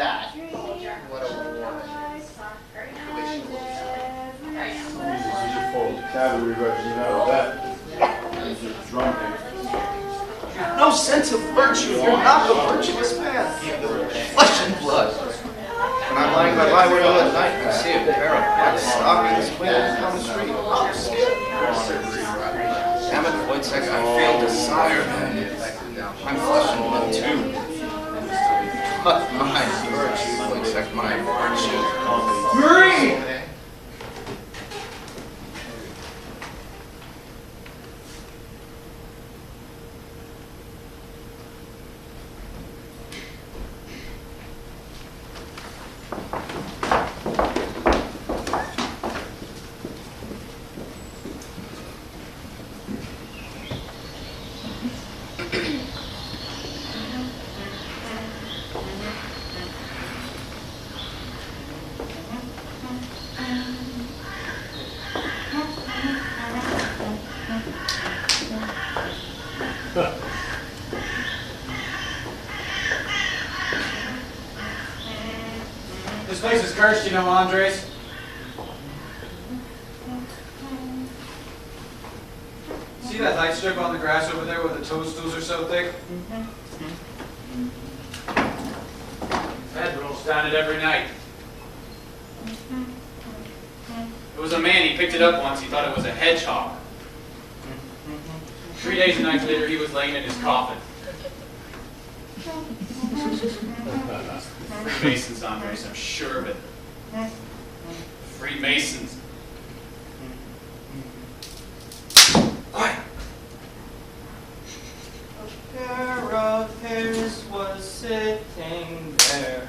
that. What a war. Cavalry regiment out of that. No sense of virtue. You're not a virtuous man. Flesh and blood. When I'm lying by my window at night and I see a pair of black stockings waving down the street, I'm scared. Damn it, Woyzeck, I feel desire, man. I'm flesh and blood too. But my virtue, Woyzeck, my virtue. Marie! This place is cursed, you know, Andres. See that light strip on the grass over there where the toadstools are so thick? Ed rolls down it every night. It was a man, he picked it up once, he thought it was a hedgehog. 3 days and nights later, he was laying in his coffin. Freemasons, Andres, I'm sure of it. Freemasons. Quiet! A pair of hairs was sitting there.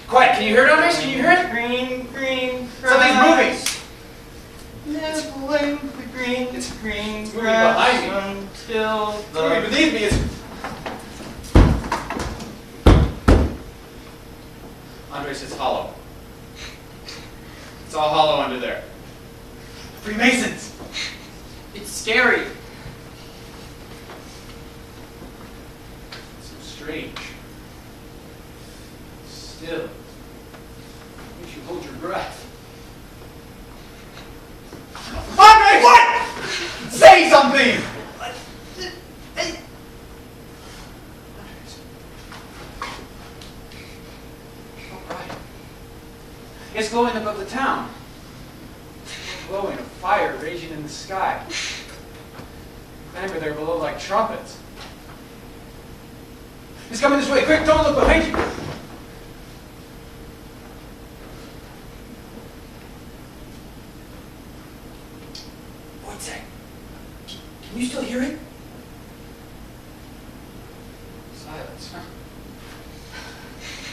Quiet! Can you hear it, Andres? Can you hear it? Green, green grass. Something's moving! Nibbling the green, it's green grass behind me. Until the... It's beneath me, it's... Andres, it's hollow. It's all hollow under there. Freemasons! It's scary. It's so strange. Still. Makes you hold your breath. Andres! What? Say something! It's glowing above the town. Glowing, a fire raging in the sky. Clamor there below like trumpets. He's coming this way. Quick, don't look behind you. Woyzeck, can you still hear it? Silence, huh?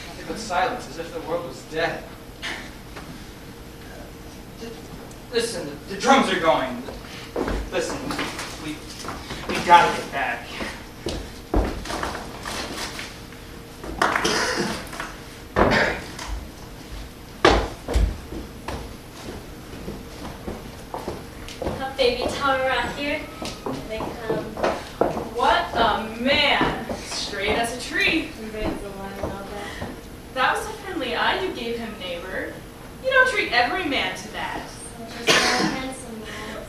Nothing but silence, as if the world was dead. Listen, the drums are going. Listen, we gotta get back. A baby town around here. They come. What a man! Straight as a tree. Raised the line about that. That was a friendly eye you gave him, neighbor. You don't treat every man to that.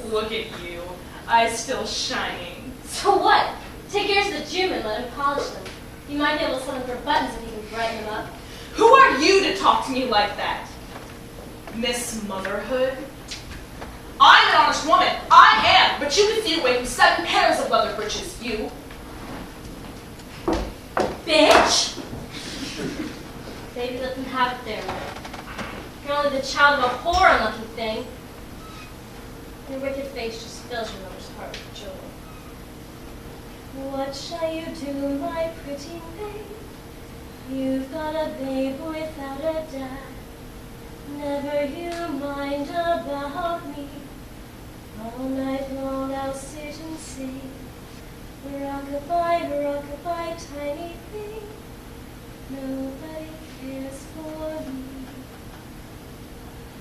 Look at you. Eyes still shining. So what? Take yours to the gym and let him polish them. You might be able to sell them for buttons if you can brighten them up. Who are you to talk to me like that? Miss Motherhood? I'm an honest woman. I am. But you can see away from 7 pairs of leather breeches, you. Bitch! Baby, let them have it their way. You're only the child of a poor unlucky thing. Your wicked face just fills your mother's heart with joy. What shall you do, my pretty babe? You've got a babe without a dad. Never you mind about me. All night long I'll sit and sing. Rock-a-bye, rock-a-bye, tiny thing. Nobody cares for me.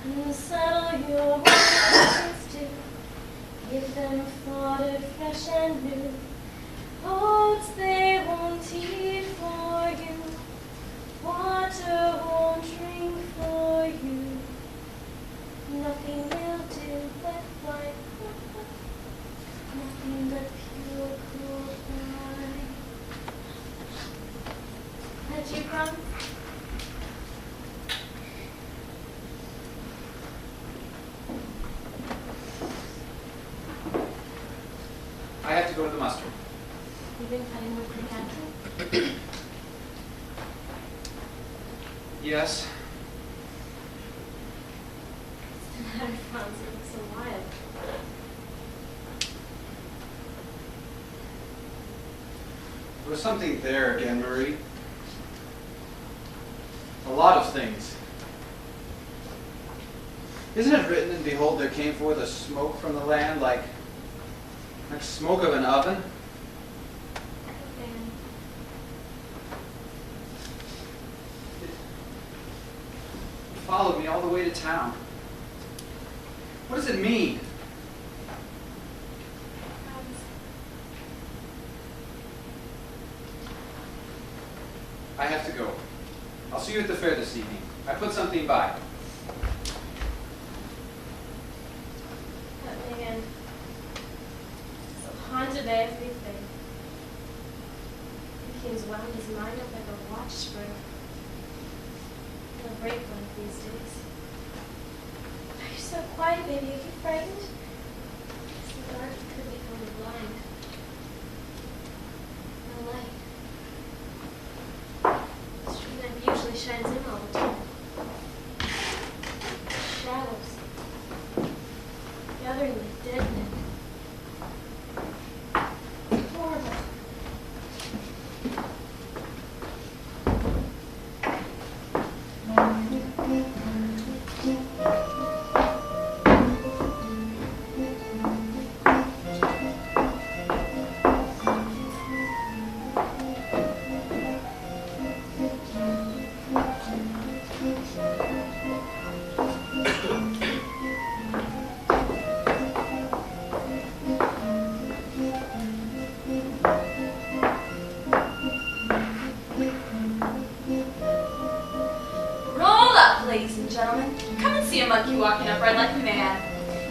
Unsaddle your horses too. Give them fodder fresh and new. Oats they won't eat for you. water won't drink for you. Nothing will do but wipe. Nothing but pure cool wine. That you promise? I have to go to the muster. You've been cutting with the captain? Yes. What's the matter, Franz? You look so wild. There was something there again, Marie. A lot of things. Isn't it written, and behold, there came forth a smoke from the land like smoke of an oven? And It followed me all the way to town. What does it mean? Franz, I have to go. I'll see you at the fair this evening. I put something by. that man. So haunted by everything. He's wound his mind up like a watch spring. He'll break one of these days. You're so quiet, baby. Are you frightened? It's the dark could become blind. No light. The street lamp usually shines in all the time. Shadows. Gathering like dead men. Horrible. Roll up, ladies and gentlemen. Come and see a monkey walking upright like a man.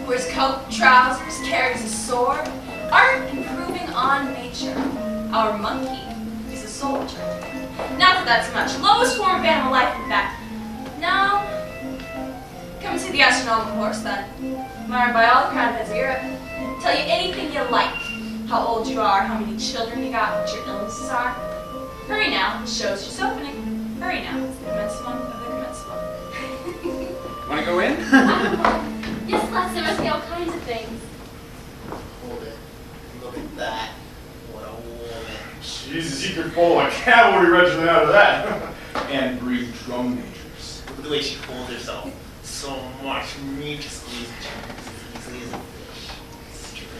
Wears coat, trousers, carries a sword. Art improving on nature. Our monkey is a soldier. Not that that's much. Lowest form of animal life, in fact. No. Come and see the astronomical horse, then. Admired by all the crown heads of Europe. Tell you anything you like. How old you are, how many children you got, what your illnesses are. Hurry now, the show's just opening. Hurry now, it's the commencement of the commencement. Want to go in? Yes, Les, there must be all kinds of things. Hold it. Look at that. What a woman. Jesus, you could pull a cavalry regiment out of that. And breed drum majors. Look at the way she holds herself. So much meat to squeeze as easily as a fish. Strange.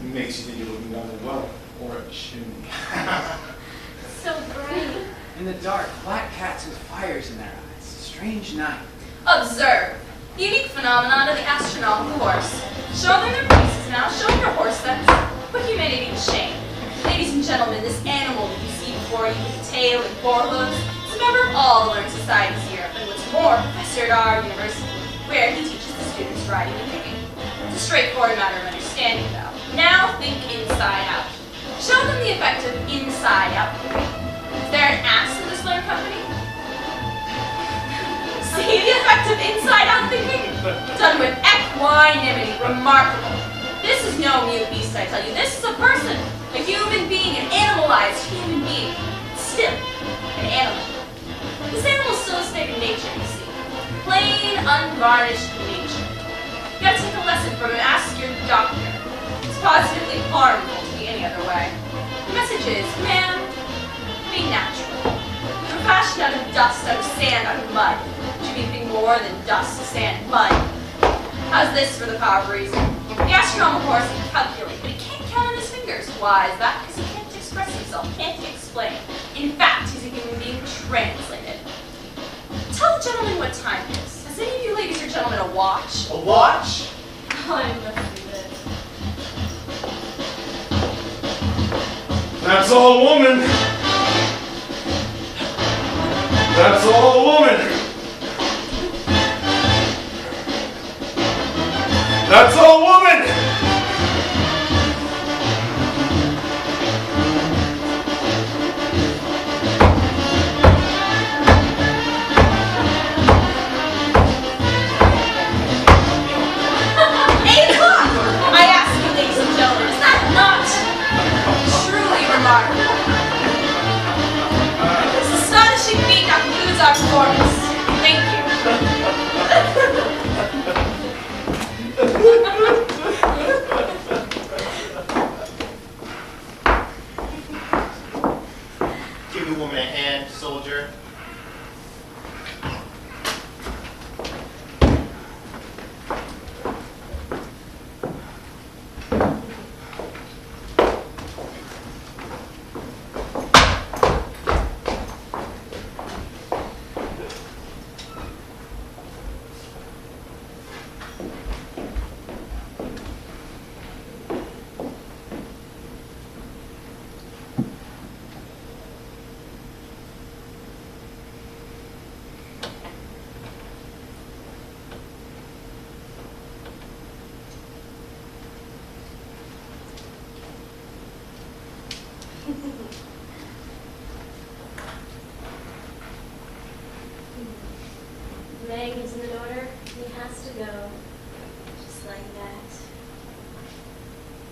It makes you think you're looking down the well or a chimney. So bright. In the dark, black cats with fires in their eyes. Strange night. Observe the unique phenomenon of the astronomical horse. Show them their pieces now, show them your horse sense. Put humanity to shame. Ladies and gentlemen, this animal that you see before you with a tail and four hooves is a member of all the learned societies here, and what's more, professor at our university, where he teaches the students riding and kicking. It's a straightforward matter of understanding, though. Now think inside out. Show them the effect of inside out thinking. Is there an ass in this learned company? See the effect of inside-out thinking? Done with equanimity, remarkable. This is no mute beast, I tell you. This is a person, a human being, an animalized human being. Still, an animal. This animal is still a state of nature, you see. Plain, unvarnished nature. You gotta take a lesson from him. Ask your doctor. It's positively harmful to be any other way. The message is, man, be natural. You were fashioned out of dust, out of sand, out of mud. Should be anything more than dust, sand, mud. How's this for the power of reason? The astronomical horse can calculate, but he can't count on his fingers. Why is that? Because he can't express himself, can't explain. In fact, he's a human being translated. Tell the gentleman what time it is. Has any of you ladies or gentlemen a watch? A watch? Oh, I must do this. That's all, woman. That's all, woman. That's all, woman. Our performance. Thank you. Give the woman a hand, soldier. Man gives him an order, he has to go. Just like that.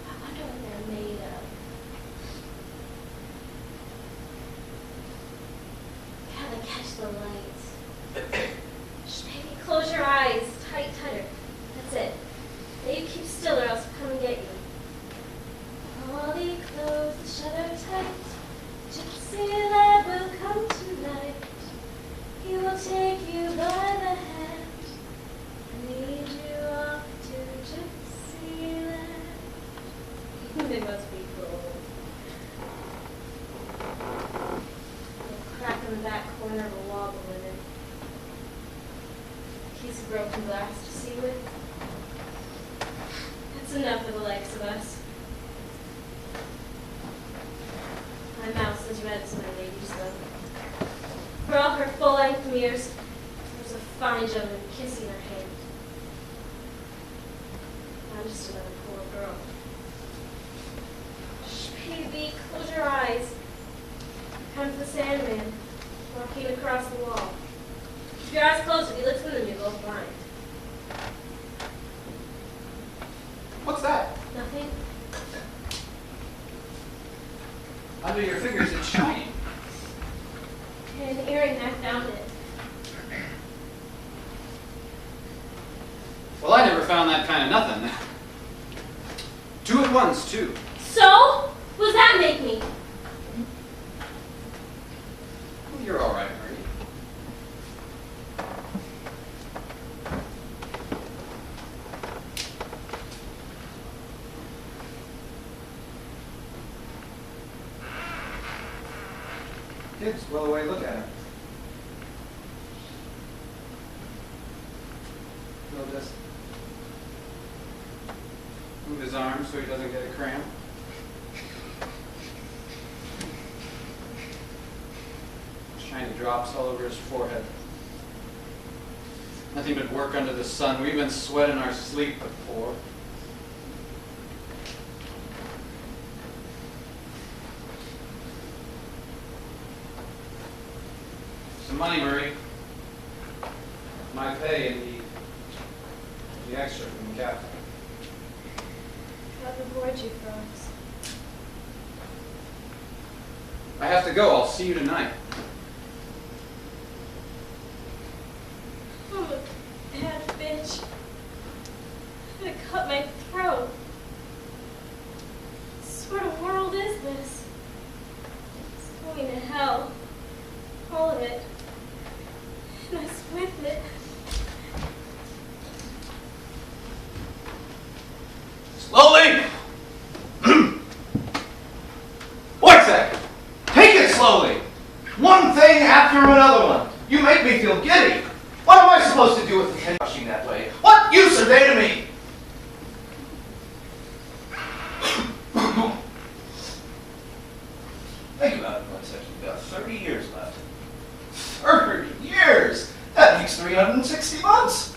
I wonder what they're made of. Gotta catch the light. Shh, baby, close your eyes. Tighter. That's it. Now you keep still or else I'll come and get you. All the clothes, the shutter tight. Gypsy lad will come tonight. He will take you by the hand and lead you off to Gypsyland. They must be cool. They'll crack in the back corner of a wall of linen. A piece of broken glass to see with. That's enough for the likes of us. My mouth's as red as my lady's though. For all her full-length mirrors, there's a fine gentleman kissing her hand. I'm just another poor girl. Shh, baby, close your eyes. Comes the Sandman, walking across the wall. If your eyes closed, if he looks in them, you go blind. What's that? Nothing? Under your fingers, it's shining. An earring, I found it. Well, I never found that kind of nothing. 2 at once, too. So? What does that make me? Well, you're all right, Marie. Kids, well away, look at him. He'll just move his arm so he doesn't get a cramp. Shiny drops all over his forehead. Nothing but work under the sun. We've been sweating our sleep before. Some money, Marie. My pay and the extra from the captain. God reward you, frogs. I have to go. I'll see you tonight. I'm a bad bitch. I'm gonna cut my throat. What sort of world is this? It's going to hell. All of it. And us with it. Slowly! Woyzeck! Take it slowly! One thing after another one. You make me feel giddy. What am I supposed to do with the tin machine that way? What use are they to me? Think about it, Woyzeck. You've got 30 years left. 30! That's 360 months.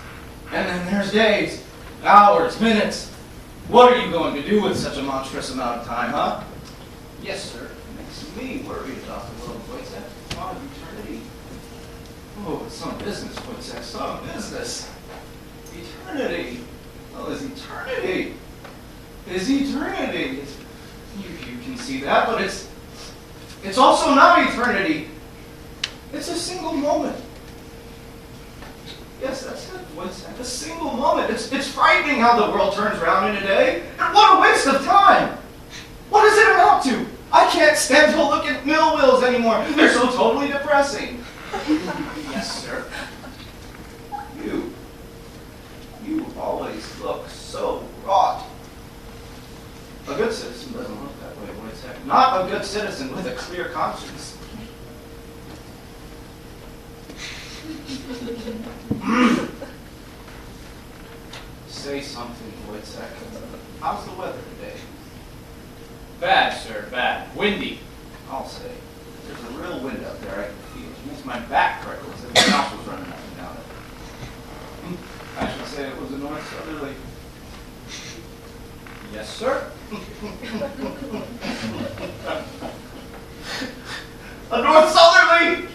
And then there's days, hours, minutes. What are you going to do with such a monstrous amount of time, huh? Yes, sir. Makes me worried about the little Woyzeck. Thought of eternity. Oh, it's some business, Woyzeck, some business. Eternity. Well, is eternity. Is eternity. You can see that, but it's also not eternity. It's a single moment. Yes, that's it, Woyzeck. A single moment. It's frightening how the world turns around in a day. And what a waste of time. What does it amount to? I can't stand to look at mill wheels anymore. They're so totally depressing. Yes, sir. You always look so wrought. A good citizen doesn't look that way, Woyzeck. Not a good citizen with a clear conscience. Say something, Woyzeck. How's the weather today? Bad, sir, bad. Windy. I'll say. There's a real wind up there I can feel. It makes my back crackle as if my mouth was running up and down it. I should say it was a north southerly. Yes, sir. A north southerly!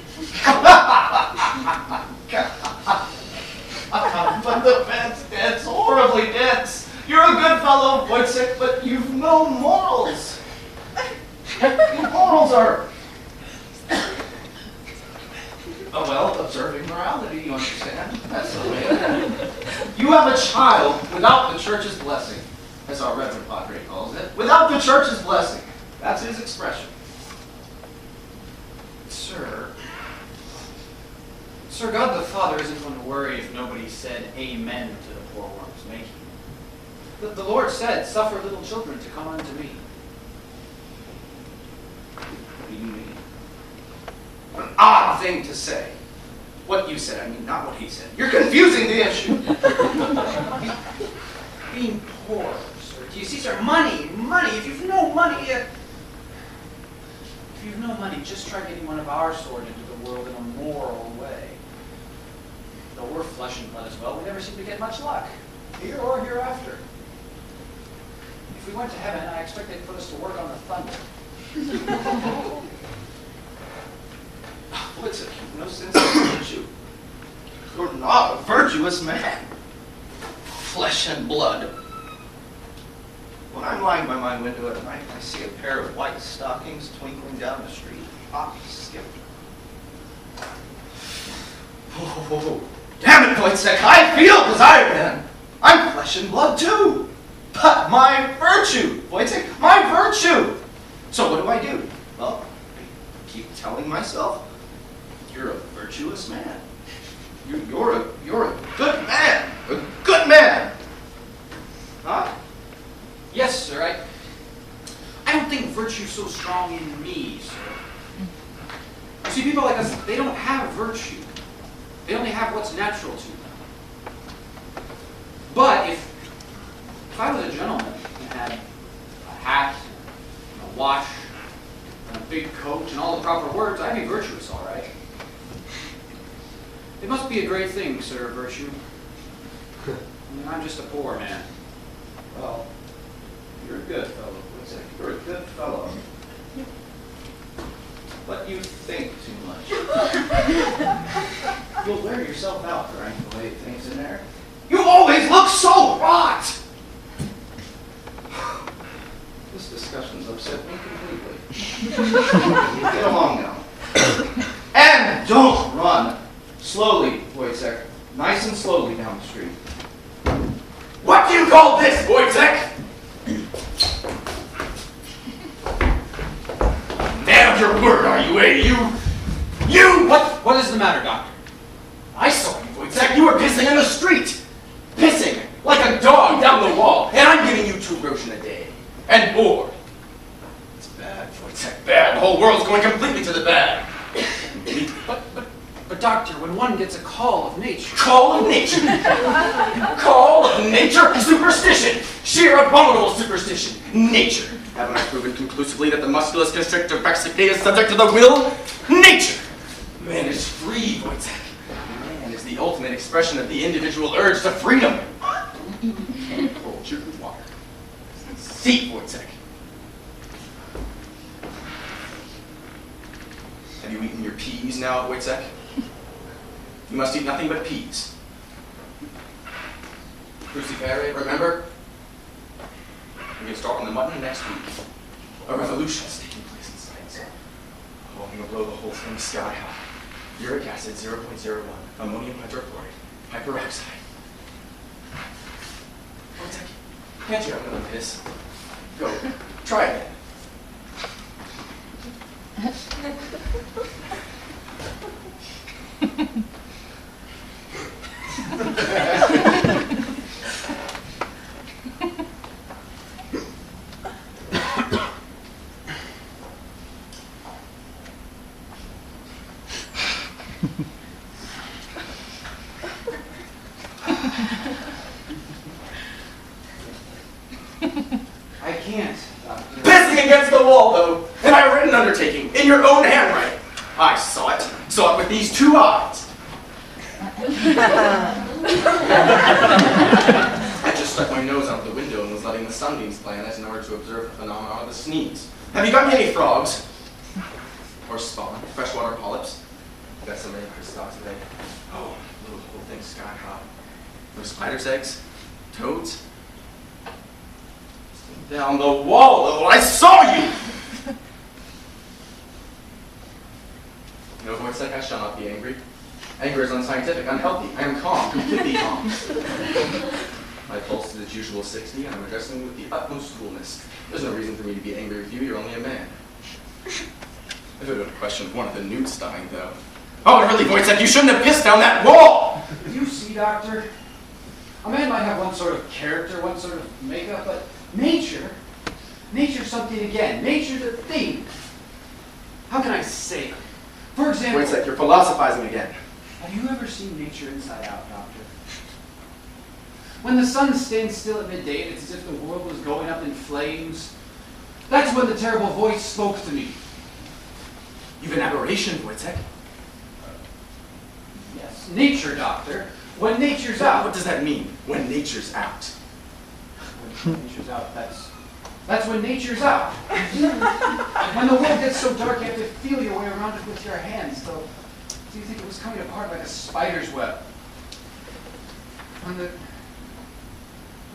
But the bed's dense, horribly dense. You're a good fellow, Woyzeck, but you've no morals. Your morals are, observing morality, you understand? That's the way it is. You have a child without the church's blessing, as our Reverend Padre calls it. Without the church's blessing. That's his expression. Sir, God the Father isn't going to worry if nobody said amen to the poor worm's making. The Lord said, suffer little children to come unto me. What do you mean? What an odd thing to say. What you said, I mean, not what he said. You're confusing the issue. Being poor, sir. Do you see, sir? Money. If you've no money, just try getting one of our sort into the world in a moral way. Though we're flesh and blood as well, we never seem to get much luck, here or hereafter. If we went to heaven, I expect they'd put us to work on the thunder. What's it? No sense of virtue. You're not a virtuous man. Flesh and blood. When I'm lying by my window at night, I see a pair of white stockings twinkling down the street. Hop, skip. Oh, damn it, Woyzeck, I feel desire then. I'm flesh and blood too. But my virtue, Woyzeck, my virtue. So what do? Well, I keep telling myself, you're a virtuous man. You're a good man. A good man. Huh? Yes, sir. I don't think virtue's so strong in me, sir. You see, people like us, they don't have virtue. They only have what's natural to them. But if I was a gentleman and had a hat, and a watch, and a big coat, and all the proper words, I'd be virtuous, all right. It must be a great thing, sir, virtue. I mean, I'm just a poor man. Well, you're a good fellow, Woyzeck. You're a good fellow. But you think too much. You'll wear yourself out trying to lay things in there. You always look so rot! This discussion's upset me completely. Get along now. And don't run. Slowly, Woyzeck. Nice and slowly down the street. What do you call this, Woyzeck? Man of your word, are you, You! What is the matter, Doctor? I saw you, Woyzeck. You were pissing in the street. Pissing like a dog down the wall. And I'm giving you 2 groschen a day. And more. It's bad, Woyzeck. Bad. The whole world's going completely to the bad. But Doctor, when one gets a call of nature... Call of nature? Call of nature? Superstition. Sheer abominable superstition. Nature. Haven't I proven conclusively that the musculus constrictor brachii is subject to the will? Nature. Man is free, Woyzeck. Man is the ultimate expression of the individual urge to freedom. Hold your water. Seat, Woyzeck. Have you eaten your peas now, Woyzeck? You must eat nothing but peas. Crucifere, remember? We can start on the mutton next week. A revolution is taking place in science. Oh, I'm going to blow the whole thing sky high. Uric acid 0.01, ammonium hydrochloride, hyperoxide. Woyzeck, can't you have another piss? Go, try again. I can't, Doctor. Pissing against the wall, though, and I read an undertaking in your own handwriting. I saw it with these 2 eyes. I just stuck my nose out the window and was letting the sunbeams play on it in order to observe the phenomenon of the sneeze. Have you got me any frogs? Or spawn, freshwater polyps? Got some vampire stocks today. Oh, little whole thing sky high. No spiders' eggs? Toads? Down the wall, though, I saw you! No, Woyzeck, I shall not be angry. Anger is unscientific, unhealthy. I am calm, completely calm. My pulse is its usual 60, and I'm addressing you with the utmost coolness. There's no reason for me to be angry with you, you're only a man. If it were a question of one of the newts dying, though. Oh, really, Woyzeck, you shouldn't have pissed down that wall! You see, Doctor, a man might have one sort of character, one sort of makeup, but nature's something again. Nature's a thing. How can I say it? For example... Woyzeck, you're philosophizing again. Have you ever seen nature inside out, Doctor? When the sun stands still at midday and it's as if the world was going up in flames, that's when the terrible voice spoke to me. You've an aberration, Woyzeck. Yes, nature, Doctor. When nature's out. What does that mean, when nature's out? When nature's out, that's when nature's out. When the world gets so dark, you have to feel your way around it with your hands, so you think it was coming apart like a spider's web. When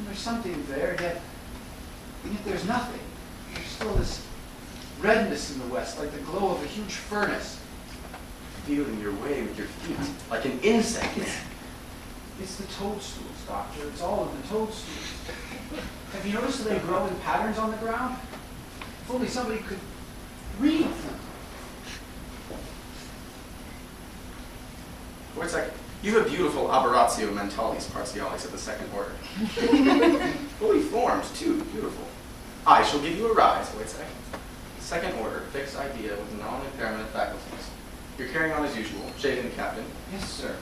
there's something there, yet there's nothing. There's still this redness in the west, like the glow of a huge furnace. Feeling your way with your feet, like an insect. It's the toadstools, Doctor. It's all of the toadstools. Have you noticed that they grow in patterns on the ground? If only somebody could read them. Woyzeck, you have beautiful aberratio mentalis partialis of the second order. Fully formed, too, beautiful. I shall give you a rise, Woyzeck. Second order, fixed idea with non-impairment of faculties. You're carrying on as usual, shaving the captain. Yes, sir.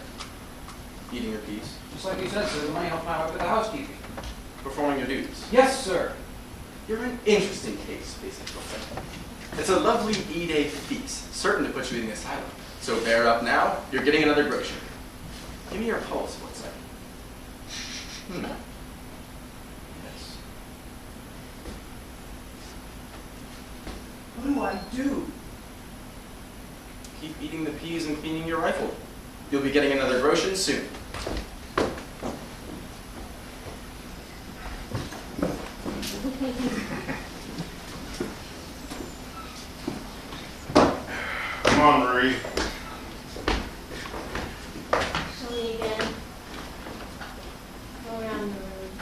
Eating your peas. Just like you said, sir, the money helped out with the housekeeping. Performing your duties. Yes, sir. You're an interesting case, basically. It's a lovely E-Day feast, certain to put you in the asylum. So bear up now, you're getting another grocer. Give me your pulse, Woyzeck. Yes. What do I do? Keep eating the peas and cleaning your rifle. You'll be getting another groschen soon. Come on, Marie. Show me again. Go around the room.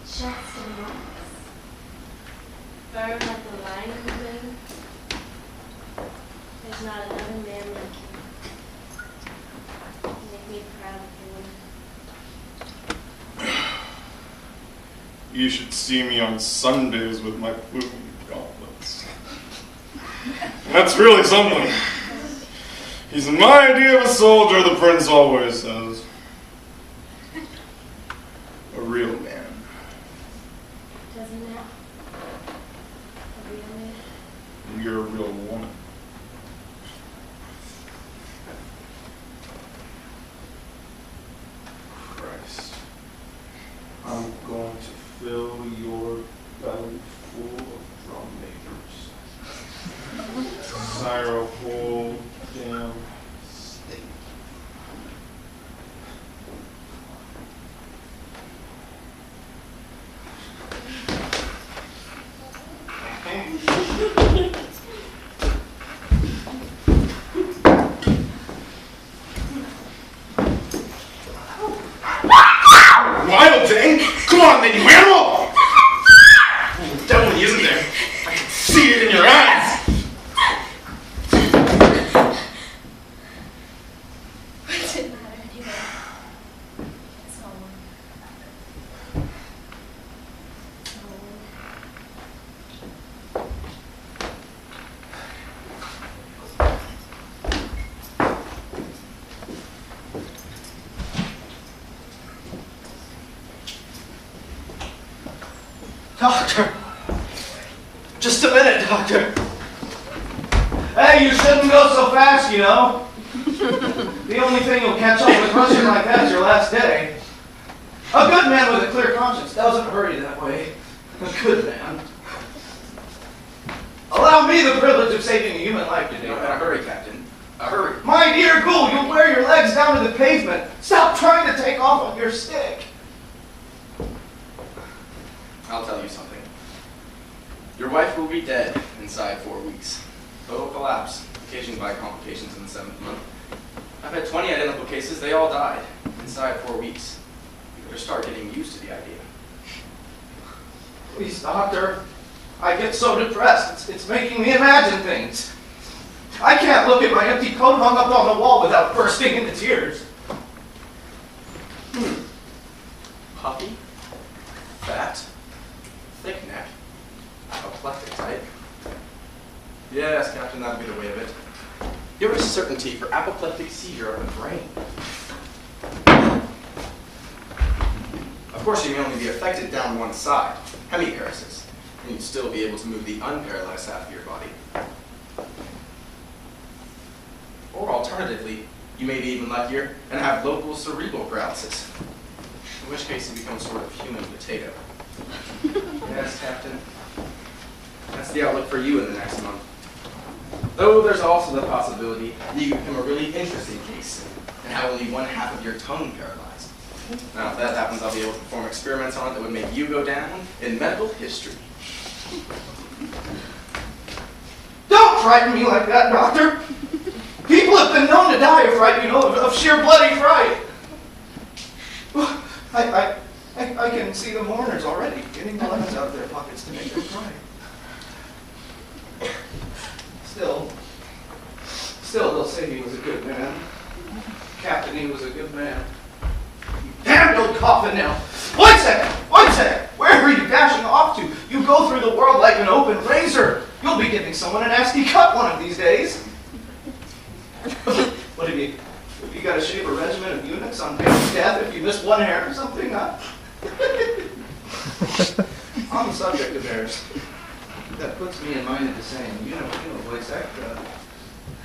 Shots and rocks. Firm like the line moving. There's not another man like you. You make me proud of you. You should see me on Sundays with my poopy gauntlets. That's really something. He's my idea of a soldier, the prince always says. A real man. Doesn't that? A real man? You're a real woman. Doctor! Just a minute, Doctor! Hey, you shouldn't go so fast, you know. The only thing you'll catch up with rushing like that is your last day. A good man with a clear conscience doesn't hurry that way. A good man. Allow me the privilege of saving a human life today. No, hurry, Captain. Hurry. My dear ghoul, you'll wear your legs down to the pavement. Stop trying to take off on your stick. I'll tell you something. Your wife will be dead inside 4 weeks. Total collapse, occasioned by complications in the 7th month. I've had 20 identical cases. They all died inside 4 weeks. You better start getting used to the idea. Please, Doctor. I get so depressed. It's making me imagine things. I can't look at my empty coat hung up on the wall without bursting into tears. Puffy, fat, thick neck, apoplectic type. Yes, Captain, that'll be the way of it. Give us certainty for apoplectic seizure of the brain. Of course, you may only be affected down one side, hemiparesis, and you'd still be able to move the unparalyzed half of your body. Or alternatively, you may be even luckier and have local cerebral paralysis, in which case you become sort of human potato. Yes, Captain. That's the outlook for you in the next month. Though there's also the possibility that you become a really interesting case and have only one half of your tongue paralyzed. Now, if that happens, I'll be able to perform experiments on it that would make you go down in medical history. Don't frighten me like that, Doctor. People have been known to die of fright, you know, of sheer bloody fright. I can see the mourners already getting the lemons out of their pockets to make them cry. Still, they'll say he was a good man. Captain, he was a good man. You damned old coffin now. Woyzeck! Where are you dashing off to? You go through the world like an open razor. You'll be giving someone a nasty cut one of these days. What have you got to shave a regiment of eunuchs on pain of death if you miss one hair or something? Huh? On the subject of hairs, that puts me in mind of the saying. You know, Woyzeck,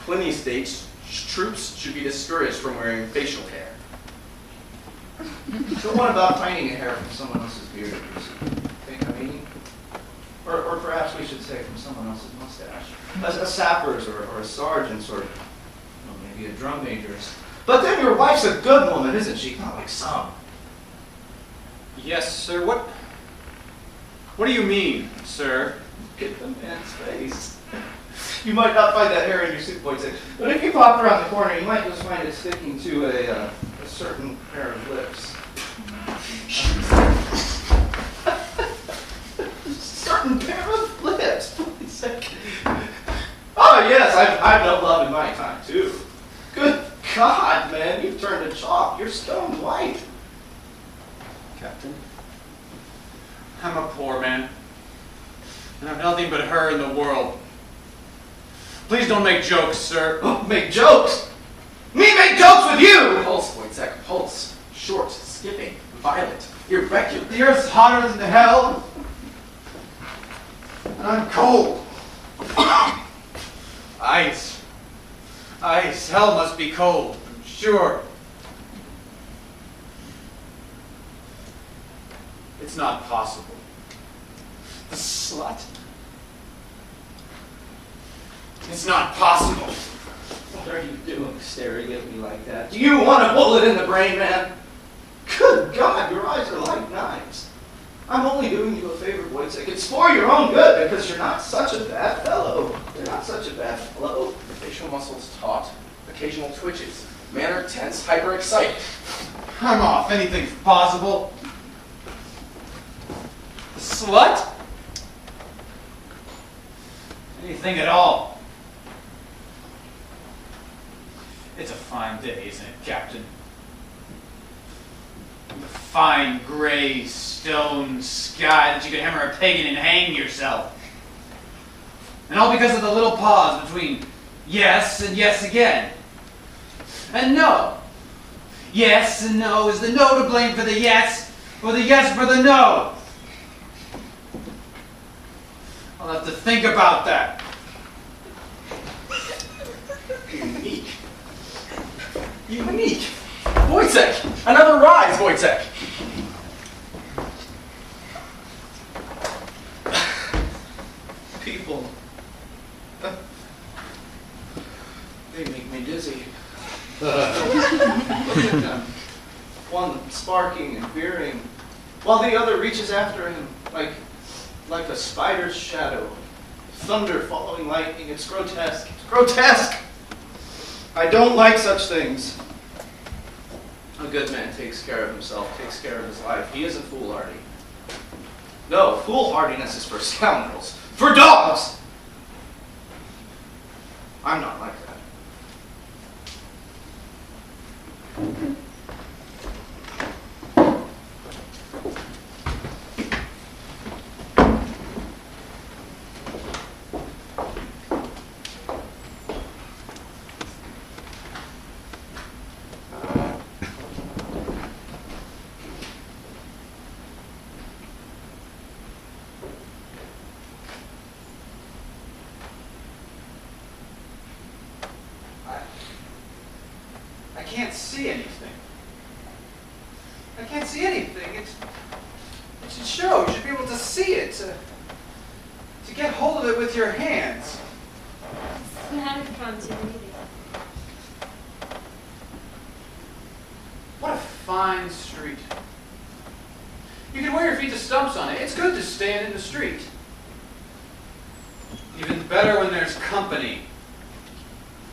Pliny states troops should be discouraged from wearing facial hair. So what about finding a hair from someone else's beard? Think I mean? Or perhaps we should say from someone else's mustache. A sapper's or a sergeant's or maybe a drum major's. But then your wife's a good woman, isn't she? Not like some. Yes, sir. What do you mean, sir? Get the man's face. You might not find that hair in your suit, Woyzeck, but if you pop around the corner, you might just find it sticking to a certain pair of lips. Certain pair of lips, Woyzeck. Oh yes, I've known love in my time too. Good God, man, you've turned to chalk. You're stone white. Captain, I'm a poor man. And I've nothing but her in the world. Please don't make jokes, sir. Oh, make jokes? Me make jokes with you? Pulse, Woyzeck, pulse. Short, skipping, violent, irregular. The earth's hotter than hell. And I'm cold. Ice. Ice. Hell must be cold, I'm sure. It's not possible. The slut. It's not possible. What are you doing staring at me like that? Do you want a bullet in the brain, man? Good God, your eyes are like knives. I'm only doing you a favor, Woyzeck. It's for your own good, because you're not such a bad fellow. You're not such a bad fellow. Facial muscles taut, occasional twitches, manner tense, hyper-excited. I'm off. Anything's possible. The slut? Anything at all. It's a fine day, isn't it, Captain? The fine gray stone sky that you could hammer a peg in and hang yourself. And all because of the little pause between yes and yes again. And no. Yes and no. Is the no to blame for the yes, or the yes for the no? I'll have to think about that. Unique. Unique. Woyzeck! Another rise, Woyzeck! People. They make me dizzy. Look at them. One sparking and veering, while the other reaches after him like a spider's shadow. Thunder following lightning. It's grotesque. It's grotesque! I don't like such things. A good man takes care of himself, takes care of his life. He isn't foolhardy. No, foolhardiness is for scoundrels. For dogs! I'm not like that. I can't see anything. I can't see anything. It should show. You should be able to see it. To get hold of it with your hands. It's not a continuity. What a fine street. You can wear your feet to stumps on it. It's good to stand in the street. Even better when there's company.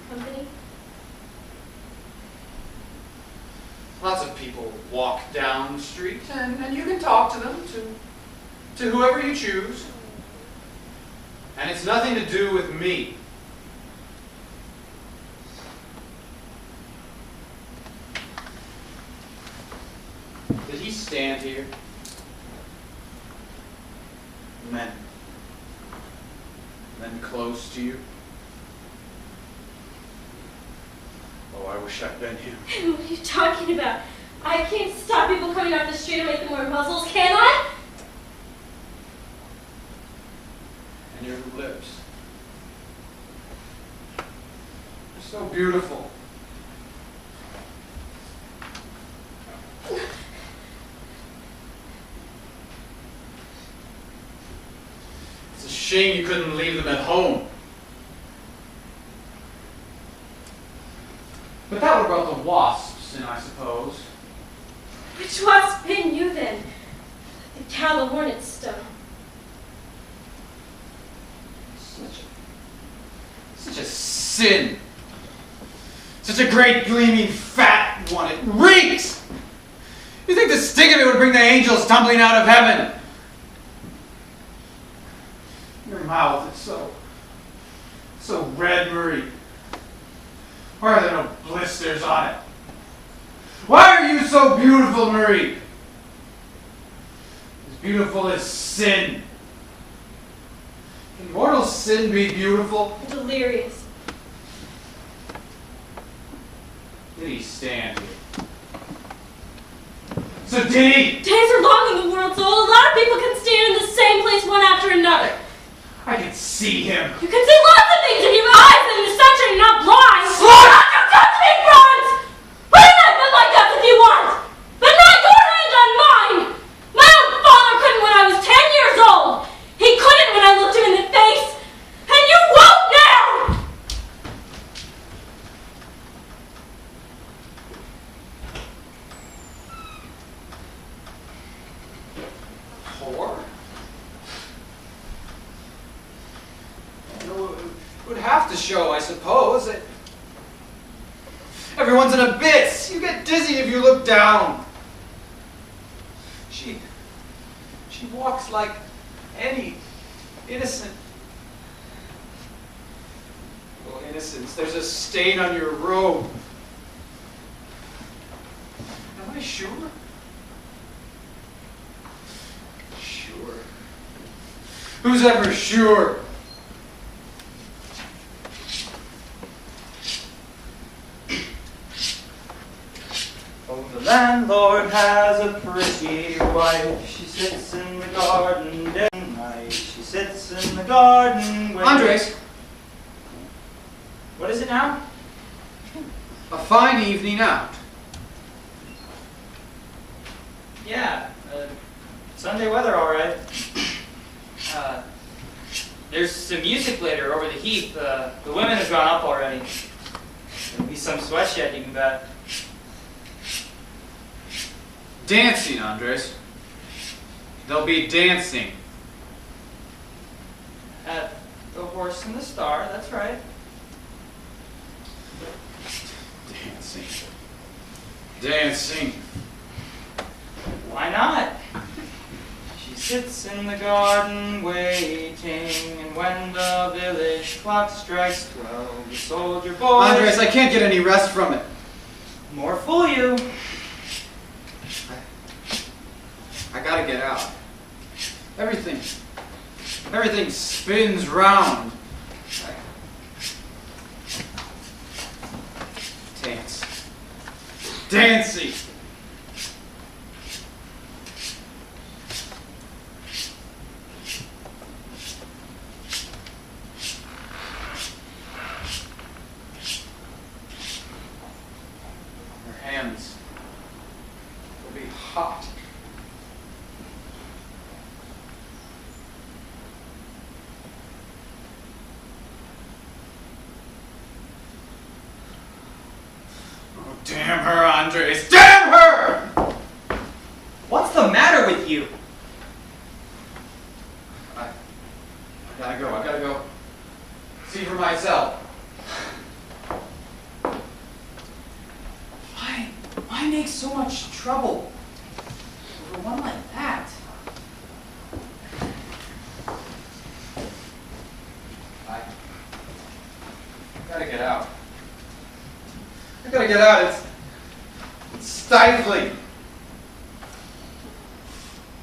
Company? Lots of people walk down the street, and you can talk to them, to whoever you choose. And it's nothing to do with me. Did he stand here? Men close to you? Oh, I wish I'd been him. What are you talking about? I can't stop people coming off the street and make them wear muzzles, can I? And your lips. They're so beautiful. It's a shame you couldn't leave them at home. But that would have brought the wasps in, I suppose. Which wasp bitten you then? The cow the hornet stung. Such a sin. Such a great gleaming fat one. It reeks! You think the sting of it would bring the angels tumbling out of heaven? Your mouth is so red, Marie. Why are there no blisters on it? Why are you so beautiful, Marie? As beautiful as sin. Can mortal sin be beautiful? Delirious. Did he stand here? So did he? Days are long in the world, so a lot of people can stand in the same place one after another. I can see him. You can see lots of things if you have eyes and the sunshine and not blind. Slut! Don't you touch me, Franz! Put a knife in my guts if you want, but not your hand on mine! My own father couldn't when I was 10 years old. He couldn't when I looked him in the face, and you won't now! Whore? It would have to show, I suppose. Everyone's an abyss. You get dizzy if you look down. She walks like any innocent. Oh, innocence. There's a stain on your robe. Am I sure? Sure. Who's ever sure? Oh, the landlord has a pretty wife. She sits in the garden day and night. She sits in the garden where... Andres, What is it now? a fine evening out. Yeah, Sunday weather, all right. There's some music later over the heath. The women have gone up already. There'll be some sweatshed, you can bet. Dancing, Andres. There'll be dancing. At the Horse and the Star, that's right. Dancing. Dancing. Why not? She sits in the garden waiting, and when the village clock strikes 12, the soldier boy... Andres, I can't get any rest from it. More fool you. I gotta get out. Everything spins round. Dance. Dancing. Her hands will be hot. Damn her, Andres! Damn her! What's the matter with you? I gotta go. See for myself. Why make so much trouble over one like that? I gotta get out. I gotta get out. It's stifling.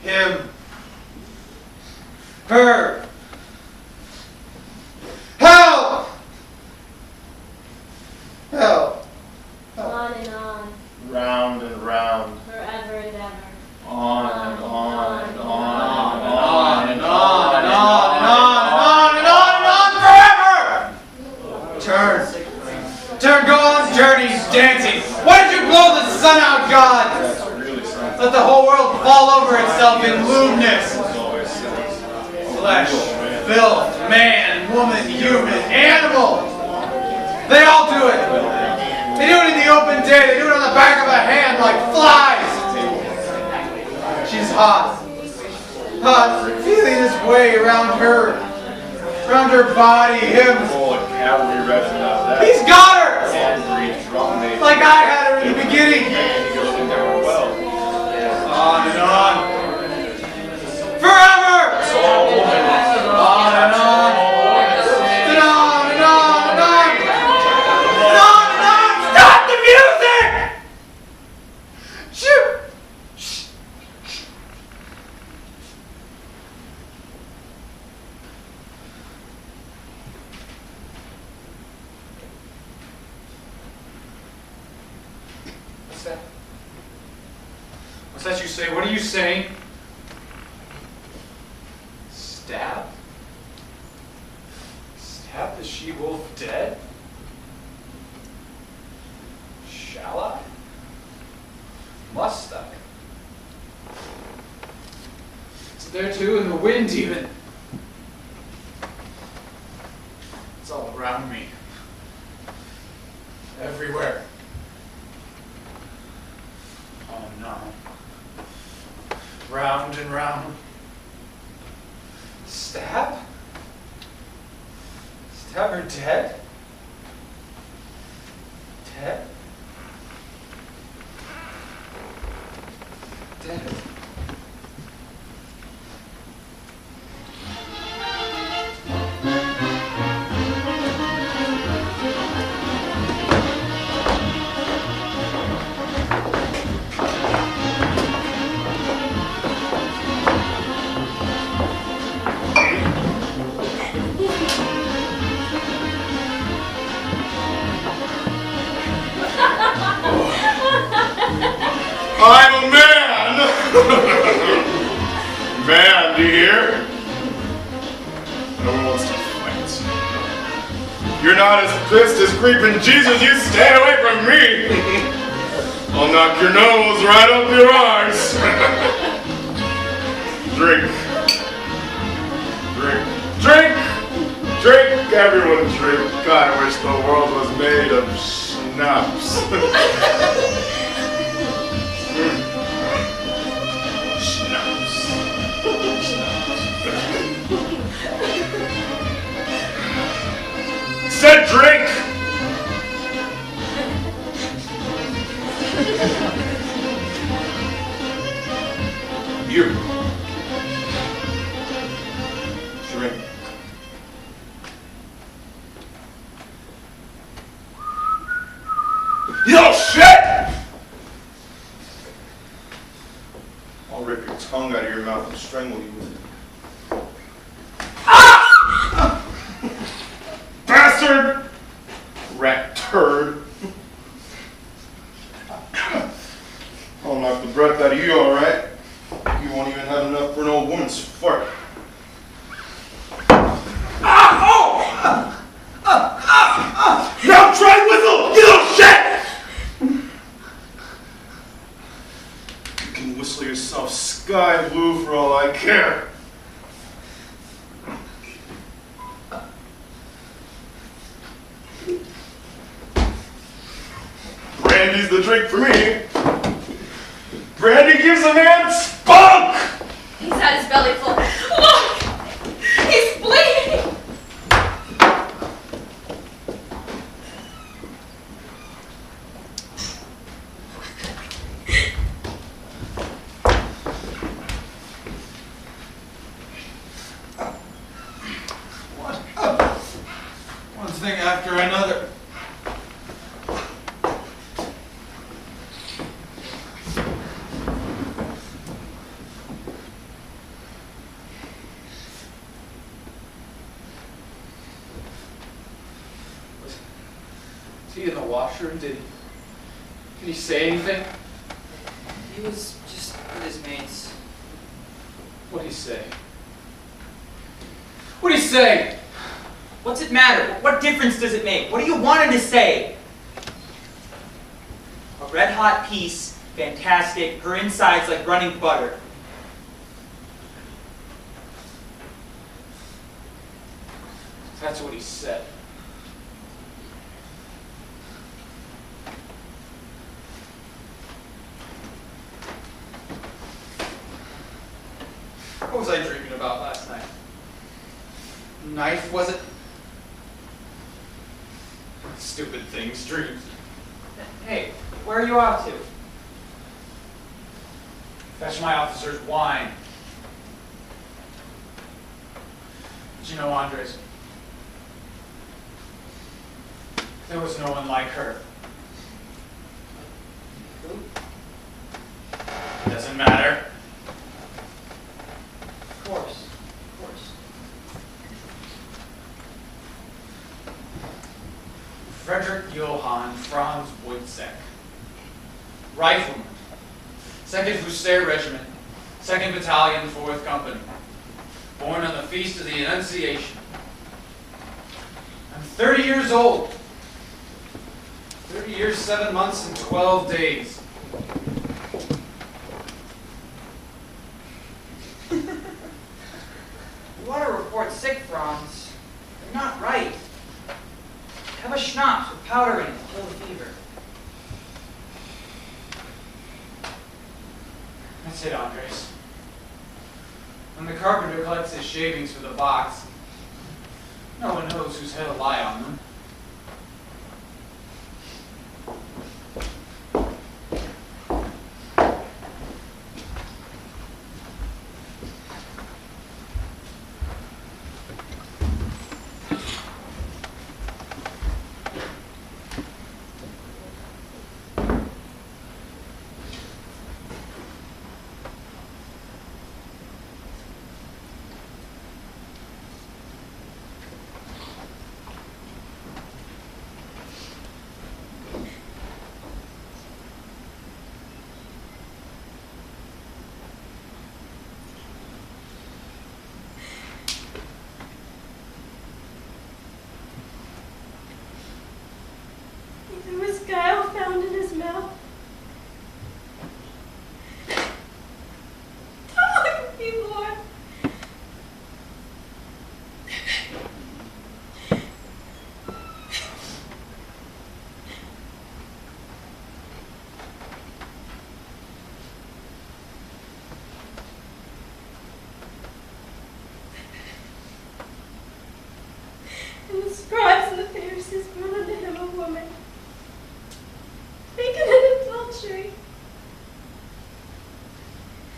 Him. Her. Help! Help. On and on, Round and round. forever and ever. On and on and on and On on and on and on and on and on and on and on forever! Turn, go on journeys, dancing. Why did you blow the sun out, God? Let the whole world fall over itself in lewdness. Flesh, filth, man, woman, human, animal. They all do it. They do it in the open day. They do it on the back of a hand like flies. She's hot. Hot, feeling his way around her body, him. He's got her! Like I had her in the beginning. On and on. Forever! On and on. And on and on and on. And on and on. Stop the music! Shoot! What's that you say? What are you saying? Stab? Stab the she-wolf dead? Shall I? Must I? It's there too, in the wind even. It's all around me. Everywhere. Oh no. Round and round. Stab? Stab her dead? Dead? Dead. God is pissed is creeping Jesus, you stay away from me! I'll knock your nose right up your arse! Drink. Drink. Drink! Drink! Everyone drink. God, I wish the world was made of schnapps. Schnapps. Said drink! You. Drink. Yo, shit! I'll rip your tongue out of your mouth and strangle you with it. Ah! Bastard! Rat turd. I'll knock the breath out of you, all right? You won't even have enough for an old woman's fart. Now try whistle, you little shit! You can whistle yourself sky blue for all I care. Brandy's the drink for me. Brandy gives a man spunk! He's had his belly full. Look! He's bleeding! One thing after another. Was he in the washroom? Did he say anything? He was just with his mates. What'd he say? What'd he say? What's it matter? What difference does it make? What do you want him to say? A red-hot piece, fantastic, her insides like running butter. That's what he said. What was I dreaming about last night? Knife, was it? Stupid things, dreams. Hey, where are you off to? Fetch my officer's wine. But you know, Andres, there was no one like her. Who? Doesn't matter. Of course. Frederick Johann Franz Woyzeck. Rifleman. 2nd Hussar Regiment, 2nd Battalion, 4th Company. Born on the Feast of the Annunciation. I'm 30 years old. 30 years, 7 months, and 12 days. You want to report sick, Franz. You're not right. Have a schnapps with powder in it to kill the fever. That's it, Andres. When the carpenter collects his shavings for the box, no one knows whose head will lie on them.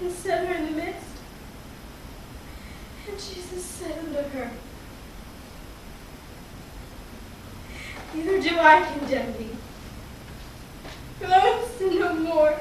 and set her in the midst. And Jesus said unto her, Neither do I condemn thee. Go and sin no more.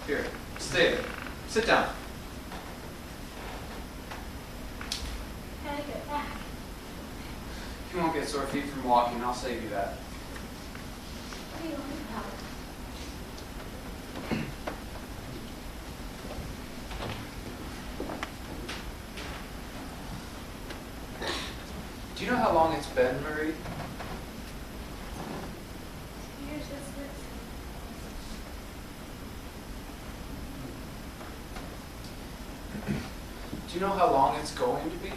Here, stay there. Sit down. How to get back? You won't get sore feet from walking, I'll save you that. What are you on about? Do you know how long it's been, Marie? 2 years this week. Do you know how long it's going to be?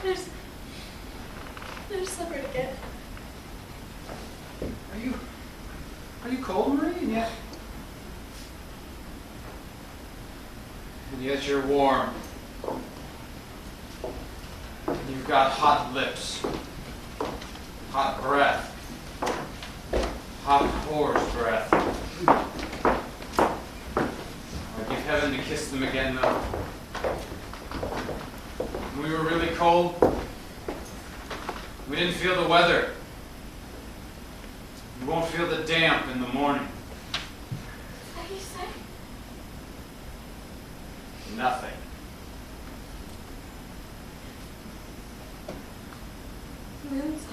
There's supper to get. Are you cold, Marie? And yet you're warm. And you've got hot lips, hot breath, hot whore's breath. I'd give heaven to kiss them again, though. When we were really cold, we didn't feel the weather. You won't feel the damp in the morning. What do you say? Nothing. Moon's up.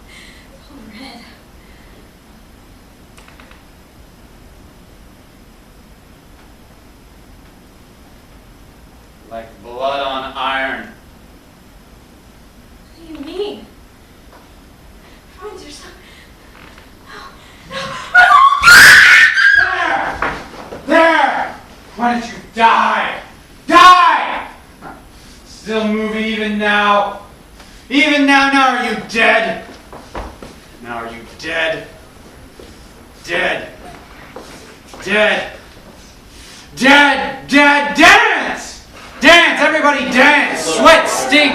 It's all red. Like blood on iron. What do you mean? Friends, you're so... There! Why don't you die? Die! Still moving even now. Even now, now are you dead? Now are you dead? Dead. Dead. Dead, dead, dance! Dance, everybody dance! Sweat, stink,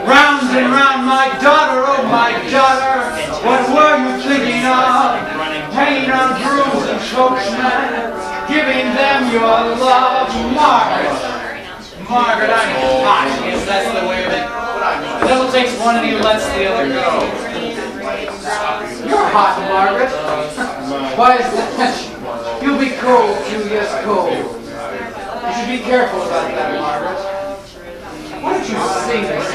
round and round, my daughter, oh my daughter. What were you thinking of? Hanging on grooves and coachmen, giving them your love. Margaret, I'm hot. Yes, that's the way of it. The devil takes one and he lets the other go. You're hot, Margaret. Why is that? You'll be cold too, yes, cold. You should be careful about that, Margaret. Why don't you sing this?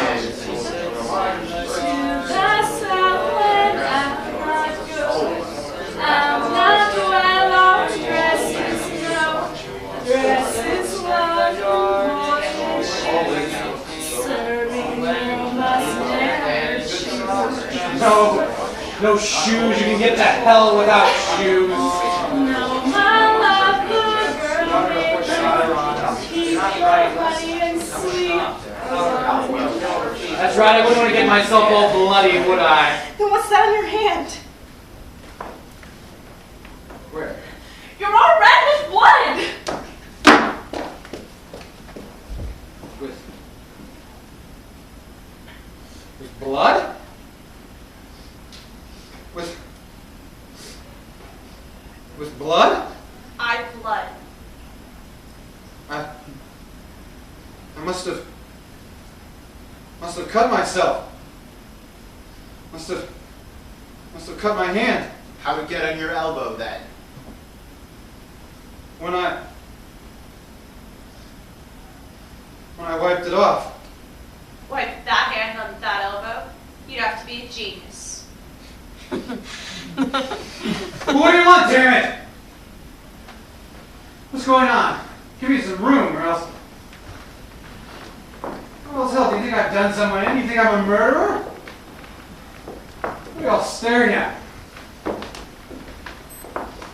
I'm not well off, dresses no, dresses love, serving you must No shoes. You can get to hell without shoes. No, my love, good girl, keep your body and sleep. That's right, I wouldn't want to get myself all bloody, would I? Then what's that on your hand? Where? You're all red with blood! With blood? With blood? Blood. I must have cut myself. Must have cut my hand. How'd it get on your elbow then? When I wiped it off. Wipe that hand on that elbow? You'd have to be a genius. What do you want, damn it? What's going on? Give me some room, or else. What else? Do you think I've done someone in? You think I'm a murderer? What are y'all staring at?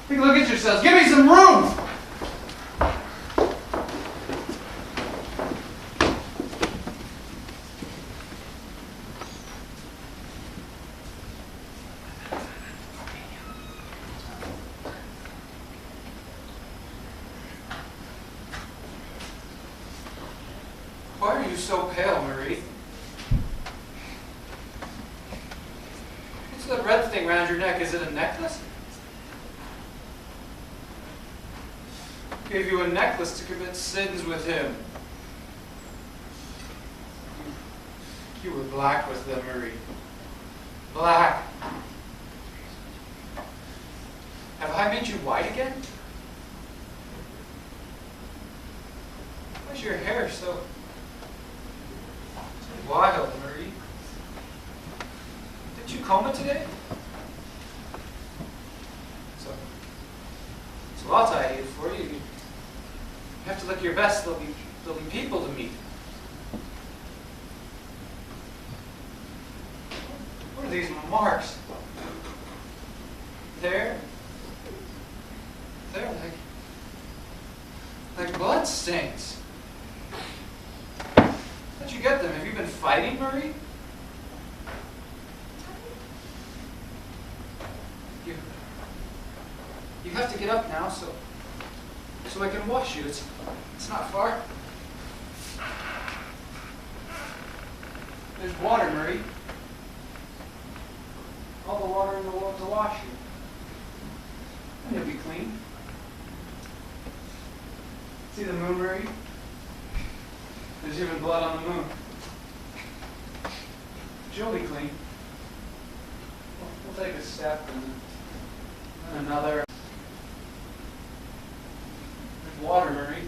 Take a look at yourselves. Give me some room! Why are you so pale, Marie? What's that red thing around your neck? Is it a necklace? Gave you a necklace to commit sins with him. You were black with them, Marie. Black. Have I made you white again? Why's your hair so wild, Marie? Did you comb it today? So I'll tidy it for you. You have to look your best. There'll be people to meet. What are these marks? They're like blood stains. How'd you get them? Have you been fighting, Marie? You have to get up now, so I can wash you. It's not far. There's water, Marie. All the water in the world to wash you. And you'll be clean. See the moon, Marie? There's even blood on the moon. But you'll be clean. We'll take a step and then another. There's water, Marie.